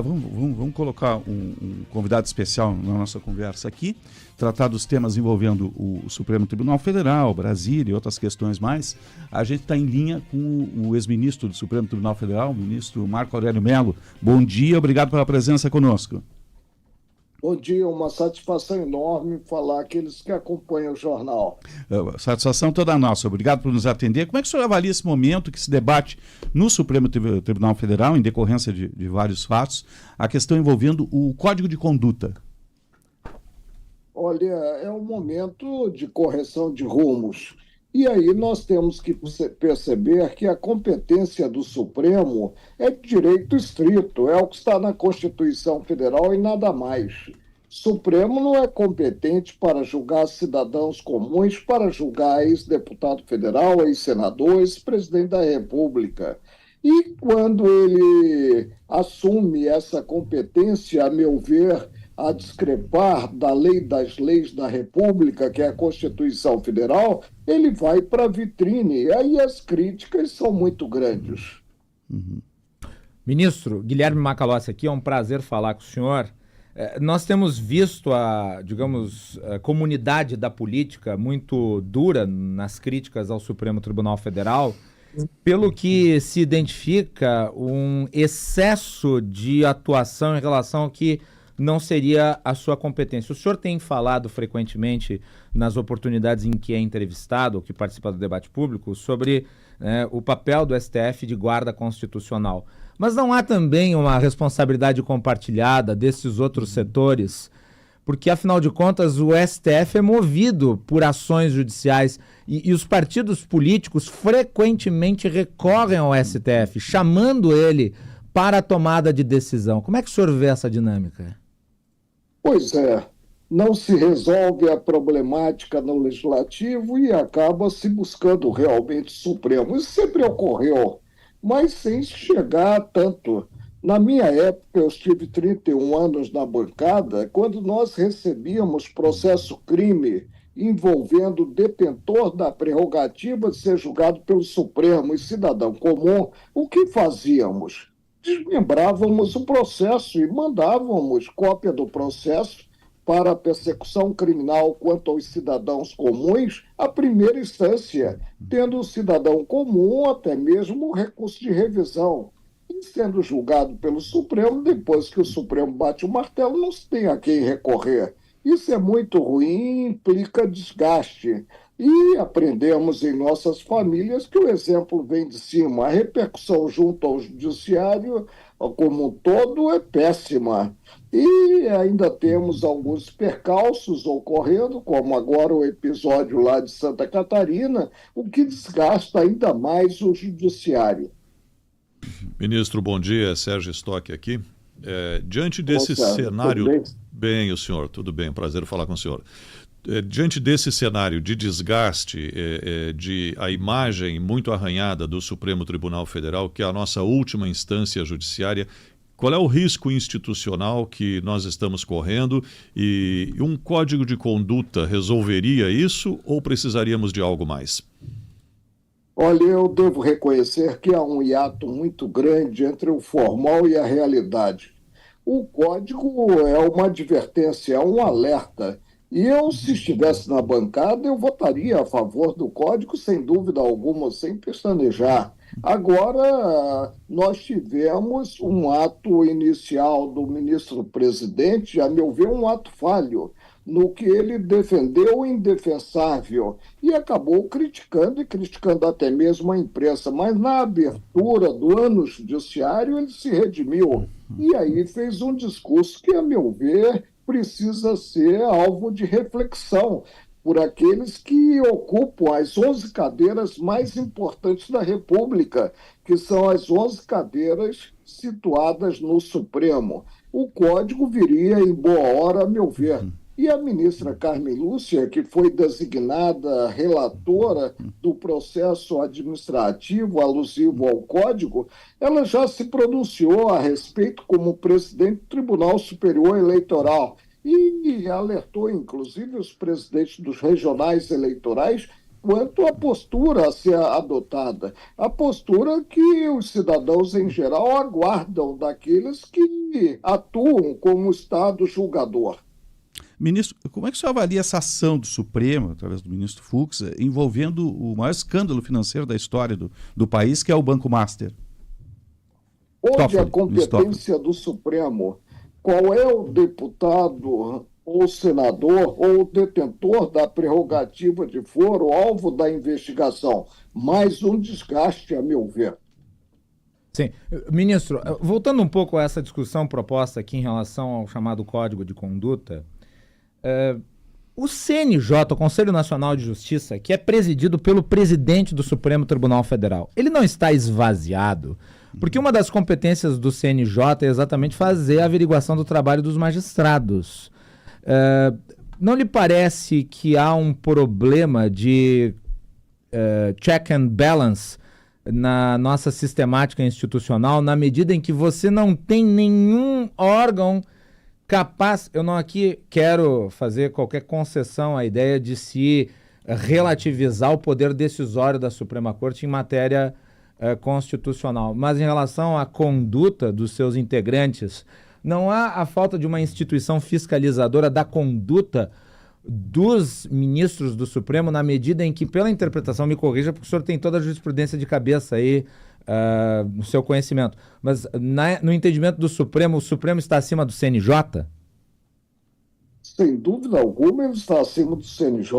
Vamos colocar um convidado especial na nossa conversa aqui, tratar dos temas envolvendo o Supremo Tribunal Federal, Brasília e outras questões mais. A gente está em linha com o ex-ministro do Supremo Tribunal Federal, o ministro Marco Aurélio Mello. Bom dia, obrigado pela presença conosco. Bom dia, uma satisfação enorme falar àqueles que acompanham o jornal. Satisfação toda nossa, obrigado por nos atender. Como é que o senhor avalia esse momento que se debate no Supremo Tribunal Federal, em decorrência de vários fatos, a questão envolvendo o Código de Conduta? Olha, é um momento de correção de rumos. E aí nós temos que perceber que a competência do Supremo é de direito estrito, é o que está na Constituição Federal e nada mais. Supremo não é competente para julgar cidadãos comuns, para julgar ex-deputado federal, ex-senador, ex-presidente da República. E quando ele assume essa competência, a meu ver, a discrepar da lei das leis da República, que é a Constituição Federal, ele vai para a vitrine. Aí as críticas são muito grandes. Ministro, Guilherme Macalossi aqui, é um prazer falar com o senhor. Nós temos visto a comunidade da política muito dura nas críticas ao Supremo Tribunal Federal, pelo que se identifica um excesso de atuação em relação ao que não seria a sua competência. O senhor tem falado frequentemente nas oportunidades em que é entrevistado, ou que participa do debate público, sobre o papel do STF de guarda constitucional. Mas não há também uma responsabilidade compartilhada desses outros setores? Porque, afinal de contas, o STF é movido por ações judiciais e os partidos políticos frequentemente recorrem ao STF, chamando ele para a tomada de decisão. Como é que o senhor vê essa dinâmica? Pois é, não se resolve a problemática no Legislativo e acaba se buscando realmente o Supremo. Isso sempre ocorreu, mas sem chegar a tanto. Na minha época, eu estive 31 anos na bancada, quando nós recebíamos processo-crime envolvendo o detentor da prerrogativa de ser julgado pelo Supremo e cidadão comum, o que fazíamos? Desmembrávamos o processo e mandávamos cópia do processo para a persecução criminal quanto aos cidadãos comuns, à primeira instância, tendo o cidadão comum até mesmo recurso de revisão. E sendo julgado pelo Supremo, depois que o Supremo bate o martelo, não se tem a quem recorrer. Isso é muito ruim e implica desgaste. E aprendemos em nossas famílias que o exemplo vem de cima. A repercussão junto ao judiciário, como um todo, é péssima. E ainda temos alguns percalços ocorrendo, como agora o episódio lá de Santa Catarina, o que desgasta ainda mais o judiciário. Ministro, bom dia. Sérgio Stock aqui. Diante desse cenário... Tudo bem? Bem, o senhor, tudo bem, prazer falar com o senhor. Diante desse cenário de desgaste, de a imagem muito arranhada do Supremo Tribunal Federal, que é a nossa última instância judiciária, qual é o risco institucional que nós estamos correndo e um código de conduta resolveria isso ou precisaríamos de algo mais? Olha, eu devo reconhecer que há um hiato muito grande entre o formal e a realidade. O código é uma advertência, é um alerta. E eu, se estivesse na bancada, eu votaria a favor do código, sem dúvida alguma, sem pestanejar. Agora, nós tivemos um ato inicial do ministro-presidente, a meu ver, um ato falho, no que ele defendeu o indefensável e acabou criticando, e criticando até mesmo a imprensa. Mas na abertura do ano judiciário ele se redimiu e aí fez um discurso que, a meu ver, precisa ser alvo de reflexão por aqueles que ocupam as 11 cadeiras mais importantes da República, que são as 11 cadeiras situadas no Supremo. O código viria em boa hora, a meu ver. E a ministra Carmen Lúcia, que foi designada relatora do processo administrativo alusivo ao Código, ela já se pronunciou a respeito como presidente do Tribunal Superior Eleitoral e alertou, inclusive, os presidentes dos regionais eleitorais quanto à postura a ser adotada. A postura que os cidadãos, em geral, aguardam daqueles que e atuam como Estado julgador. Ministro, como é que o senhor avalia essa ação do Supremo, através do ministro Fux, envolvendo o maior escândalo financeiro da história do país, que é o Banco Master? Onde a competência do Supremo, qual é o deputado ou senador ou detentor da prerrogativa de foro alvo da investigação? Mais um desgaste, a meu ver. Sim. Ministro, voltando um pouco a essa discussão proposta aqui em relação ao chamado Código de Conduta, o CNJ, o Conselho Nacional de Justiça, que é presidido pelo presidente do Supremo Tribunal Federal, ele não está esvaziado, porque uma das competências do CNJ é exatamente fazer a averiguação do trabalho dos magistrados. Não lhe parece que há um problema de check and balance na nossa sistemática institucional, na medida em que você não tem nenhum órgão capaz... Eu não aqui quero fazer qualquer concessão à ideia de se relativizar o poder decisório da Suprema Corte em matéria constitucional, mas em relação à conduta dos seus integrantes, não há a falta de uma instituição fiscalizadora da conduta dos ministros do Supremo, na medida em que, pela interpretação, me corrija, porque o senhor tem toda a jurisprudência de cabeça aí no seu conhecimento, mas no entendimento do Supremo, o Supremo está acima do CNJ? Sem dúvida alguma, ele está acima do CNJ.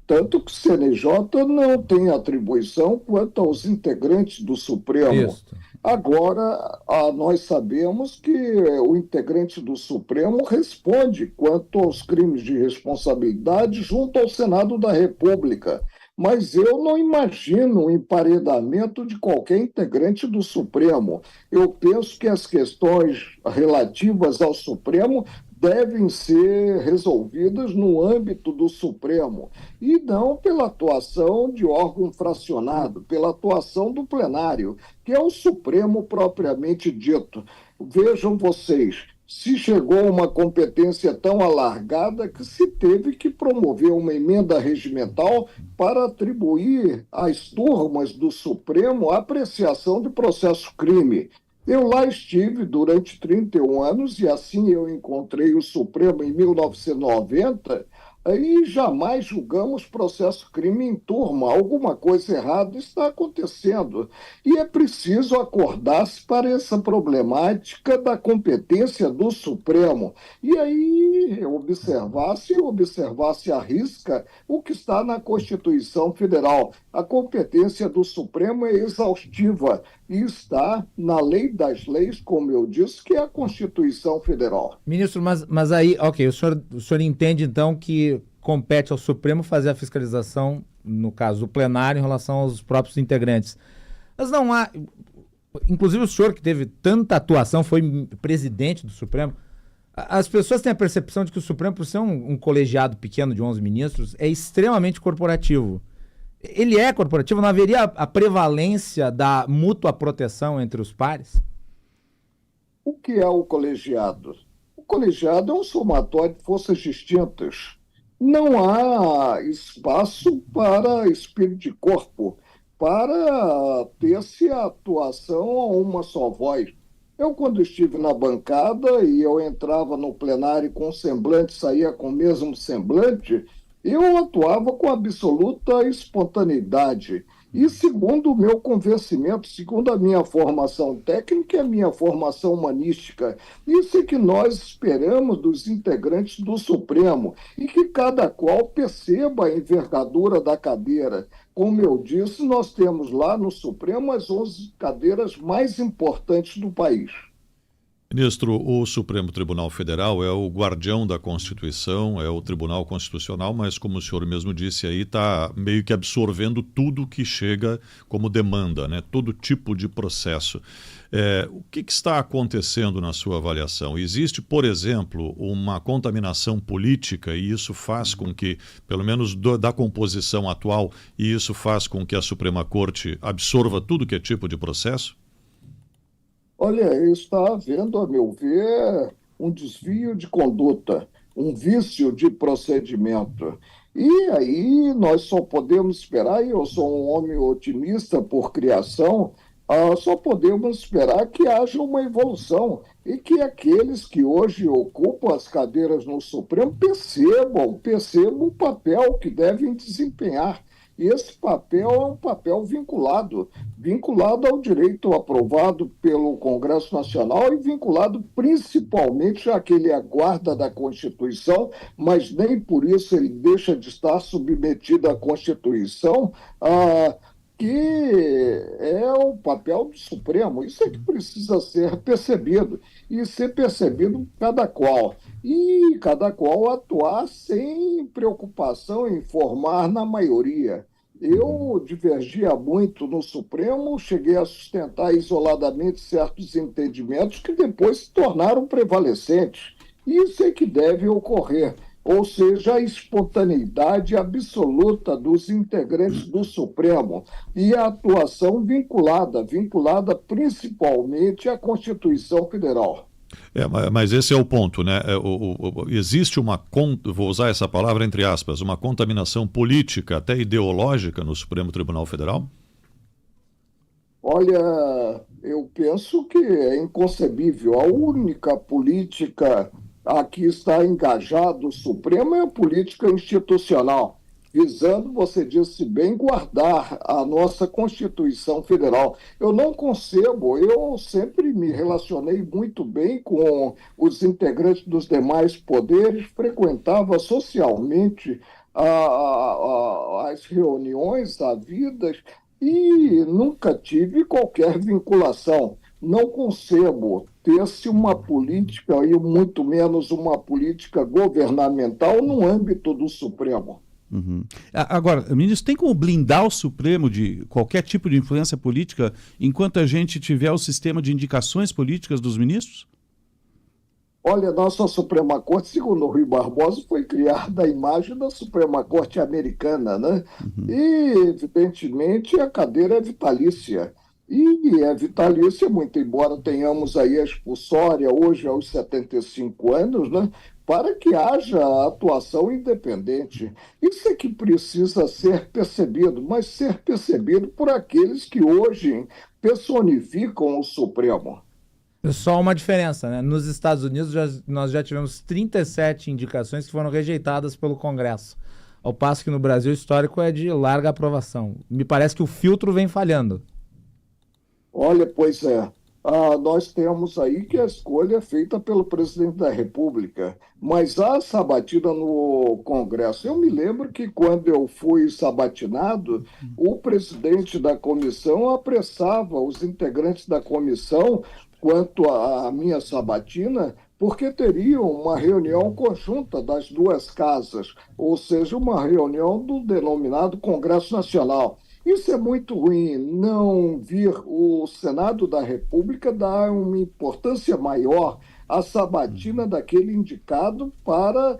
Tanto que o CNJ não tem atribuição quanto aos integrantes do Supremo. Isso. Agora, nós sabemos que o integrante do Supremo responde quanto aos crimes de responsabilidade junto ao Senado da República. Mas eu não imagino o emparedamento de qualquer integrante do Supremo. Eu penso que as questões relativas ao Supremo devem ser resolvidas no âmbito do Supremo e não pela atuação de órgão fracionado, pela atuação do plenário, que é o Supremo propriamente dito. Vejam vocês, se chegou a uma competência tão alargada que se teve que promover uma emenda regimental para atribuir às turmas do Supremo a apreciação de processo-crime. Eu lá estive durante 31 anos e assim eu encontrei o Supremo em 1990 e jamais julgamos processo-crime em turma. Alguma coisa errada está acontecendo. E é preciso acordar-se para essa problemática da competência do Supremo. E aí observasse à risca o que está na Constituição Federal. A competência do Supremo é exaustiva e está na lei das leis, como eu disse, que é a Constituição Federal. Ministro, mas aí, ok, o senhor entende então que compete ao Supremo fazer a fiscalização, no caso do plenário, em relação aos próprios integrantes. Mas não há, inclusive o senhor que teve tanta atuação, foi presidente do Supremo, as pessoas têm a percepção de que o Supremo, por ser um colegiado pequeno de 11 ministros, é extremamente corporativo. Ele é corporativo? Não haveria a prevalência da mútua proteção entre os pares? O que é o colegiado? O colegiado é um somatório de forças distintas. Não há espaço para espírito de corpo, para ter-se a atuação a uma só voz. Eu, quando estive na bancada e eu entrava no plenário com um semblante, saía com o mesmo semblante, eu atuava com absoluta espontaneidade. E segundo o meu convencimento, segundo a minha formação técnica e a minha formação humanística, isso é que nós esperamos dos integrantes do Supremo e que cada qual perceba a envergadura da cadeira. Como eu disse, nós temos lá no Supremo as 11 cadeiras mais importantes do país. Ministro, o Supremo Tribunal Federal é o guardião da Constituição, é o Tribunal Constitucional, mas como o senhor mesmo disse aí, está meio que absorvendo tudo que chega como demanda, né? Todo tipo de processo. O que está acontecendo na sua avaliação? Existe, por exemplo, uma contaminação política e isso faz com que, pelo menos da composição atual, e isso faz com que a Suprema Corte absorva tudo que é tipo de processo? Olha, está havendo, a meu ver, um desvio de conduta, um vício de procedimento. E aí nós só podemos esperar, e eu sou um homem otimista por criação, só podemos esperar que haja uma evolução e que aqueles que hoje ocupam as cadeiras no Supremo percebam o papel que devem desempenhar. E esse papel é um papel vinculado ao direito aprovado pelo Congresso Nacional e vinculado principalmente àquele a guarda da Constituição, mas nem por isso ele deixa de estar submetido à Constituição, que é o papel do Supremo. Isso é que precisa ser percebido, e ser percebido cada qual. E cada qual atuar sem preocupação em formar na maioria. Eu divergia muito no Supremo, cheguei a sustentar isoladamente certos entendimentos que depois se tornaram prevalecentes. Isso é que deve ocorrer, ou seja, a espontaneidade absoluta dos integrantes do Supremo e a atuação vinculada principalmente à Constituição Federal. Mas esse é o ponto, né? Existe vou usar essa palavra entre aspas, uma contaminação política, até ideológica no Supremo Tribunal Federal? Olha, eu penso que é inconcebível. A única política a que está engajado o Supremo é a política institucional, visando, você disse bem, guardar a nossa Constituição Federal. Eu não concebo, eu sempre me relacionei muito bem com os integrantes dos demais poderes, frequentava socialmente as reuniões havidas e nunca tive qualquer vinculação. Não concebo ter-se uma política, e muito menos uma política governamental, no âmbito do Supremo. Uhum. Agora, ministro, tem como blindar o Supremo de qualquer tipo de influência política enquanto a gente tiver o sistema de indicações políticas dos ministros? Olha, nossa Suprema Corte, segundo o Rui Barbosa, foi criada a imagem da Suprema Corte americana, né? Uhum. E, evidentemente, a cadeira é vitalícia. E é vitalícia, muito embora tenhamos aí a expulsória hoje aos 75 anos, né? Para que haja atuação independente. Isso é que precisa ser percebido, mas ser percebido por aqueles que hoje personificam o Supremo. Só uma diferença, né? Nos Estados Unidos nós já tivemos 37 indicações que foram rejeitadas pelo Congresso, ao passo que no Brasil o histórico é de larga aprovação. Me parece que o filtro vem falhando. Olha, pois é. Nós temos aí que a escolha é feita pelo presidente da República, mas há sabatina no Congresso. Eu me lembro que quando eu fui sabatinado, o presidente da comissão apressava os integrantes da comissão quanto à minha sabatina, porque teriam uma reunião conjunta das duas casas, ou seja, uma reunião do denominado Congresso Nacional. Isso é muito ruim, não vir o Senado da República dar uma importância maior à sabatina daquele indicado para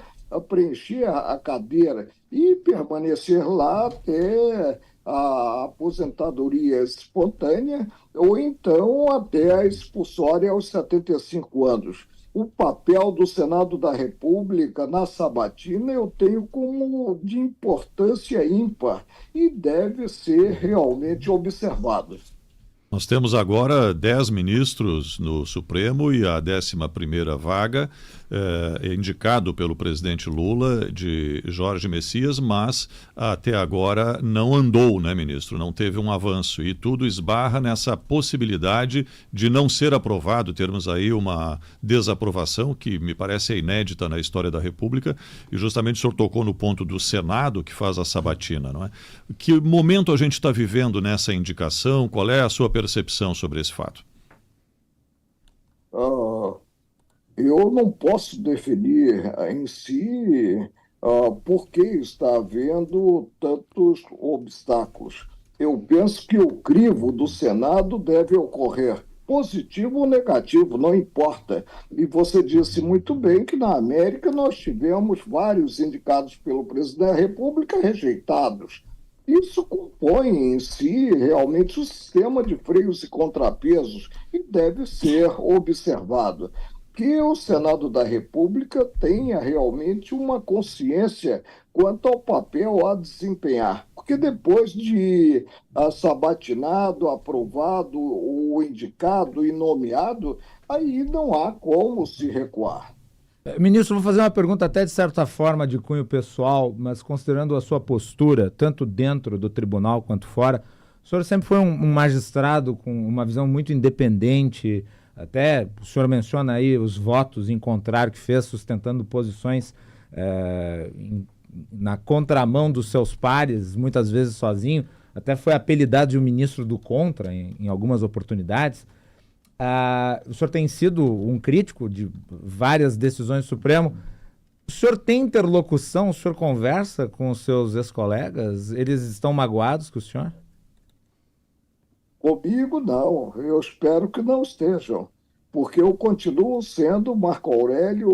preencher a cadeira e permanecer lá até a aposentadoria espontânea ou então até a expulsória aos 75 anos. O papel do Senado da República na sabatina eu tenho como de importância ímpar e deve ser realmente observado. Nós temos agora 10 ministros no Supremo e a 11ª vaga é indicado pelo presidente Lula, de Jorge Messias, mas até agora não andou, né, ministro? Não teve um avanço e tudo esbarra nessa possibilidade de não ser aprovado, termos aí uma desaprovação que me parece inédita na história da República, e justamente o senhor tocou no ponto do Senado, que faz a sabatina, não é? Que momento a gente está vivendo nessa indicação? Qual é a sua percepção sobre esse fato? Eu não posso definir em si por que está havendo tantos obstáculos. Eu penso que o crivo do Senado deve ocorrer positivo ou negativo, não importa. E você disse muito bem que na América nós tivemos vários indicados pelo presidente da República rejeitados. Isso compõe em si realmente o sistema de freios e contrapesos e deve ser observado. que o Senado da República tenha realmente uma consciência quanto ao papel a desempenhar. Porque depois de sabatinado, aprovado, ou indicado e nomeado, aí não há como se recuar. Ministro, vou fazer uma pergunta até de certa forma de cunho pessoal, mas considerando a sua postura, tanto dentro do tribunal quanto fora, o senhor sempre foi um magistrado com uma visão muito independente, até o senhor menciona aí os votos em contrário que fez, sustentando posições na contramão dos seus pares, muitas vezes sozinho, até foi apelidado de um ministro do contra em algumas oportunidades. O senhor tem sido um crítico de várias decisões do Supremo. O senhor tem interlocução, o senhor conversa com os seus ex-colegas? Eles estão magoados com o senhor? Comigo, não. Eu espero que não estejam, porque eu continuo sendo, Marco Aurélio,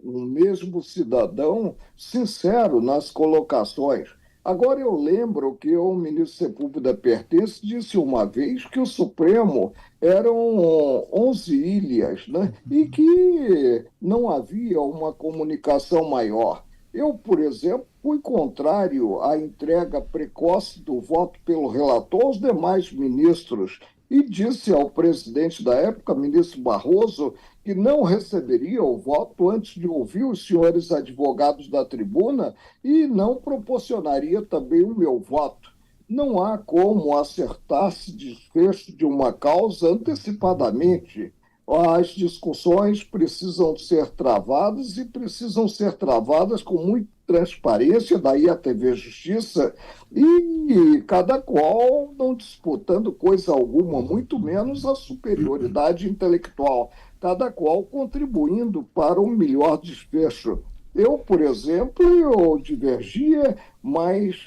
um mesmo cidadão sincero nas colocações. Agora, eu lembro que o ministro Sepúlveda Pertence disse uma vez que o Supremo eram 11 ilhas, né? E que não havia uma comunicação maior. Eu, por exemplo, fui contrário à entrega precoce do voto pelo relator aos demais ministros e disse ao presidente da época, ministro Barroso, que não receberia o voto antes de ouvir os senhores advogados da tribuna e não proporcionaria também o meu voto. Não há como acertar-se desfecho de uma causa antecipadamente. As discussões precisam ser travadas e precisam ser travadas com muita transparência, daí a TV Justiça, e cada qual não disputando coisa alguma, muito menos a superioridade intelectual, cada qual contribuindo para um melhor desfecho. Eu, por exemplo, eu divergia, mas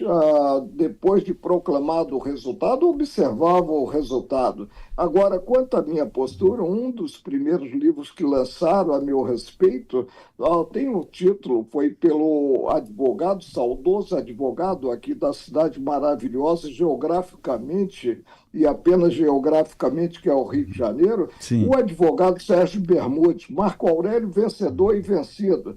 depois de proclamado o resultado, observava o resultado. Agora, quanto à minha postura, um dos primeiros livros que lançaram a meu respeito, tem um título, foi pelo advogado, saudoso advogado aqui da cidade maravilhosa, geograficamente, e apenas geograficamente, que é o Rio de Janeiro, Sim. O advogado Sérgio Bermudes, Marco Aurélio vencedor e vencido.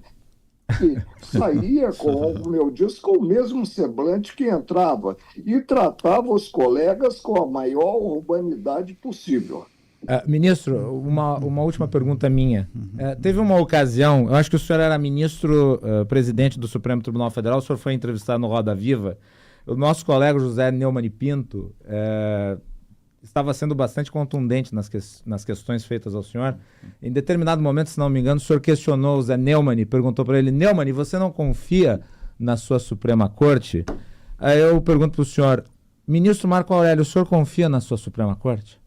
E saía, como eu disse, com o mesmo semblante que entrava e tratava os colegas com a maior urbanidade possível. Ministro, uma última pergunta minha. Teve uma ocasião, eu acho que o senhor era presidente do Supremo Tribunal Federal, o senhor foi entrevistado no Roda Viva. O nosso colega José Neumann e Pinto estava sendo bastante contundente nas questões feitas ao senhor. Em determinado momento, se não me engano, o senhor questionou o Zé Neumann e perguntou para ele: Neumann, você não confia na sua Suprema Corte? Aí eu pergunto para o senhor: ministro Marco Aurélio, o senhor confia na sua Suprema Corte?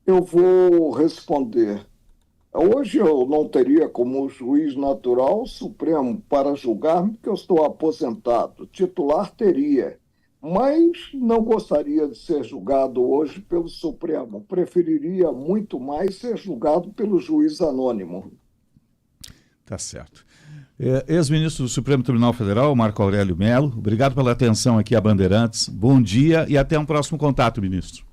Eu vou responder. Hoje eu não teria como juiz natural Supremo para julgar-me, porque eu estou aposentado. Titular teria. Mas não gostaria de ser julgado hoje pelo Supremo. Preferiria muito mais ser julgado pelo juiz anônimo. Tá certo. Ex-ministro do Supremo Tribunal Federal, Marco Aurélio Mello, obrigado pela atenção aqui a Bandeirantes. Bom dia e até um próximo contato, ministro.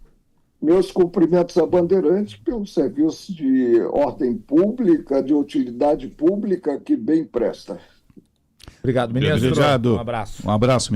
Meus cumprimentos a Bandeirantes pelo serviço de ordem pública, de utilidade pública que bem presta. Obrigado, ministro. Obrigado. Um abraço. Um abraço, ministro.